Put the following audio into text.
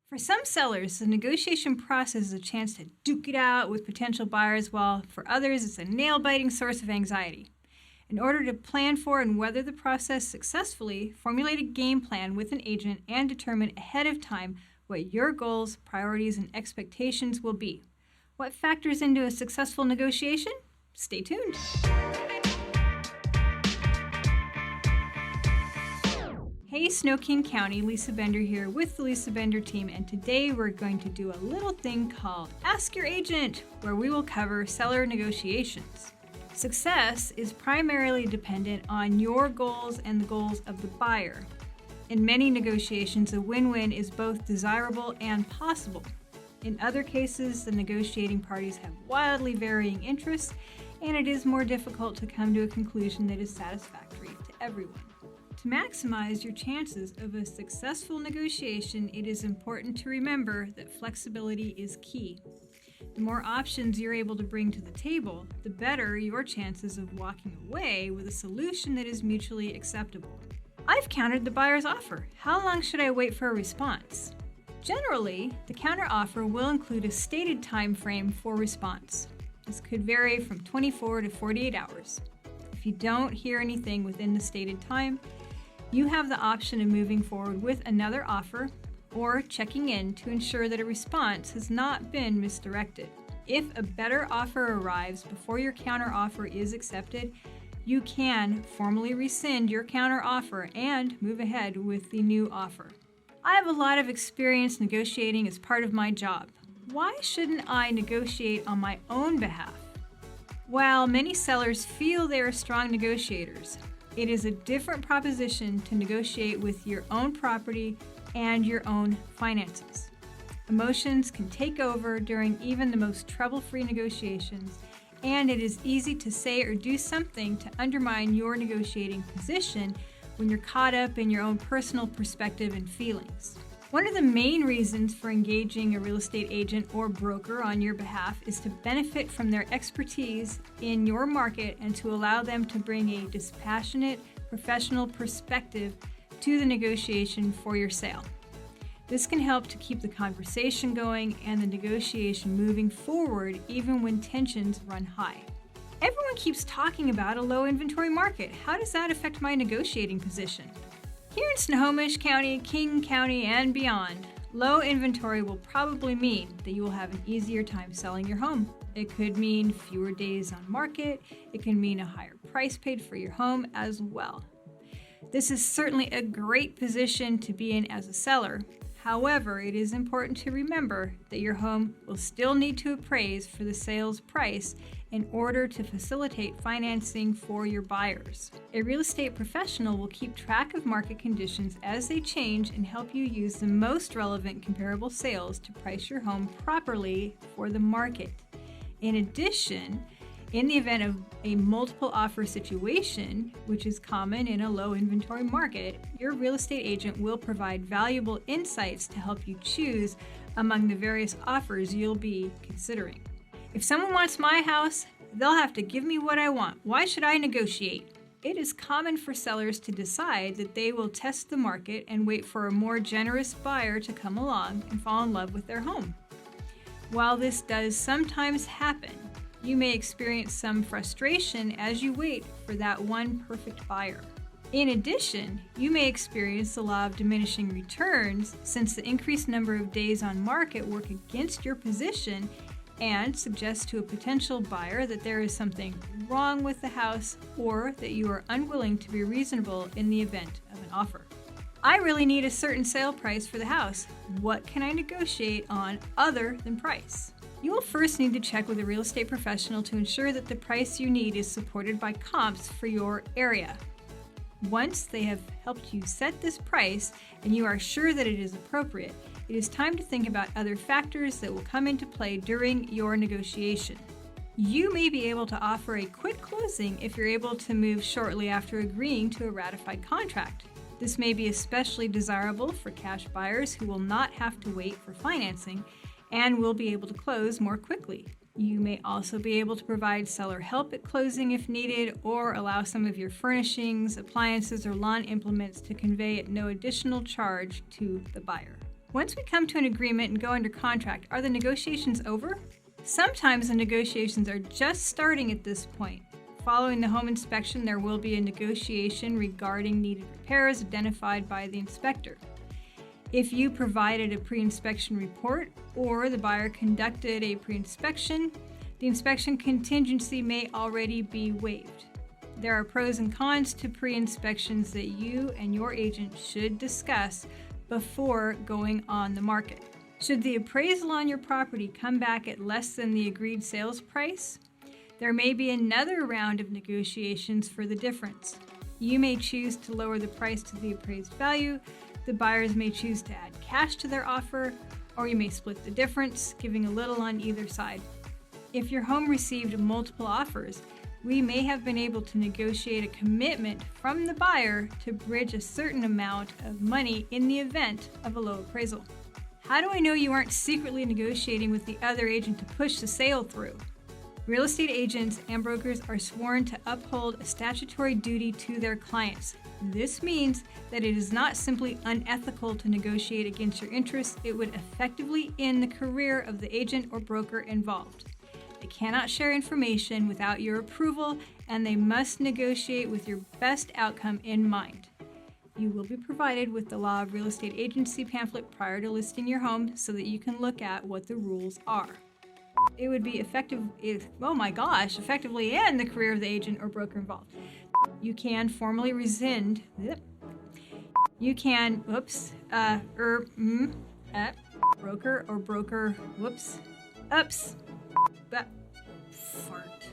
For some sellers, the negotiation process is a chance to duke it out with potential buyers, while for others, it's a nail-biting source of anxiety. In order to plan for and weather the process successfully, formulate a game plan with an agent and determine ahead of time what your goals, priorities, and expectations will be. What factors into a successful negotiation? Stay tuned. Hey, Sno-King County, Lisa Bender here with the Lisa Bender team, and today we're going to do a little thing called Ask Your Agent, where we will cover seller negotiations. Success is primarily dependent on your goals and the goals of the buyer. In many negotiations, a win-win is both desirable and possible. In other cases, the negotiating parties have wildly varying interests, and it is more difficult to come to a conclusion that is satisfactory to everyone. To maximize your chances of a successful negotiation, it is important to remember that flexibility is key. The more options you're able to bring to the table, the better your chances of walking away with a solution that is mutually acceptable. I've countered the buyer's offer. How long should I wait for a response? Generally, the counteroffer will include a stated time frame for response. This could vary from 24 to 48 hours. If you don't hear anything within the stated time, you have the option of moving forward with another offer or checking in to ensure that a response has not been misdirected. If a better offer arrives before your counteroffer is accepted, you can formally rescind your counteroffer and move ahead with the new offer. I have a lot of experience negotiating as part of my job. Why shouldn't I negotiate on my own behalf? While many sellers feel they are strong negotiators, it is a different proposition to negotiate with your own property and your own finances. Emotions can take over during even the most trouble-free negotiations, and it is easy to say or do something to undermine your negotiating position when you're caught up in your own personal perspective and feelings. One of the main reasons for engaging a real estate agent or broker on your behalf is to benefit from their expertise in your market and to allow them to bring a dispassionate, professional perspective to the negotiation for your sale. This can help to keep the conversation going and the negotiation moving forward even when tensions run high. Everyone keeps talking about a low inventory market. How does that affect my negotiating position? Here in Snohomish County, King County, and beyond, low inventory will probably mean that you will have an easier time selling your home. It could mean fewer days on market. It can mean a higher price paid for your home as well. This is certainly a great position to be in as a seller. However, it is important to remember that your home will still need to appraise for the sales price in order to facilitate financing for your buyers. A real estate professional will keep track of market conditions as they change and help you use the most relevant comparable sales to price your home properly for the market. In addition, in the event of a multiple offer situation, which is common in a low inventory market, your real estate agent will provide valuable insights to help you choose among the various offers you'll be considering. If someone wants my house, they'll have to give me what I want. Why should I negotiate? It is common for sellers to decide that they will test the market and wait for a more generous buyer to come along and fall in love with their home. While this does sometimes happen, you may experience some frustration as you wait for that one perfect buyer. In addition, you may experience the law of diminishing returns since the increased number of days on market work against your position and suggest to a potential buyer that there is something wrong with the house or that you are unwilling to be reasonable in the event of an offer. I really need a certain sale price for the house. What can I negotiate on other than price? You will first need to check with a real estate professional to ensure that the price you need is supported by comps for your area. Once they have helped you set this price and you are sure that it is appropriate, it is time to think about other factors that will come into play during your negotiation. You may be able to offer a quick closing if you're able to move shortly after agreeing to a ratified contract. This may be especially desirable for cash buyers who will not have to wait for financing and will be able to close more quickly. You may also be able to provide seller help at closing if needed, or allow some of your furnishings, appliances, or lawn implements to convey at no additional charge to the buyer. Once we come to an agreement and go under contract, are the negotiations over? Sometimes the negotiations are just starting at this point. Following the home inspection, there will be a negotiation regarding needed repairs identified by the inspector. If you provided a pre-inspection report or the buyer conducted a pre-inspection, the inspection contingency may already be waived. There are pros and cons to pre-inspections that you and your agent should discuss before going on the market. Should the appraisal on your property come back at less than the agreed sales price, there may be another round of negotiations for the difference. You may choose to lower the price to the appraised value, the buyers may choose to add cash to their offer, or you may split the difference, giving a little on either side. If your home received multiple offers, we may have been able to negotiate a commitment from the buyer to bridge a certain amount of money in the event of a low appraisal. How do I know you aren't secretly negotiating with the other agent to push the sale through? Real estate agents and brokers are sworn to uphold a statutory duty to their clients. This means that it is not simply unethical to negotiate against your interests, it would effectively end the career of the agent or broker involved. They cannot share information without your approval, and they must negotiate with your best outcome in mind. You will be provided with the Law of Real Estate Agency pamphlet prior to listing your home so that you can look at what the rules are. It would be effectively end the career of the agent or broker involved. You can formally rescind. You can, broker or broker, fart.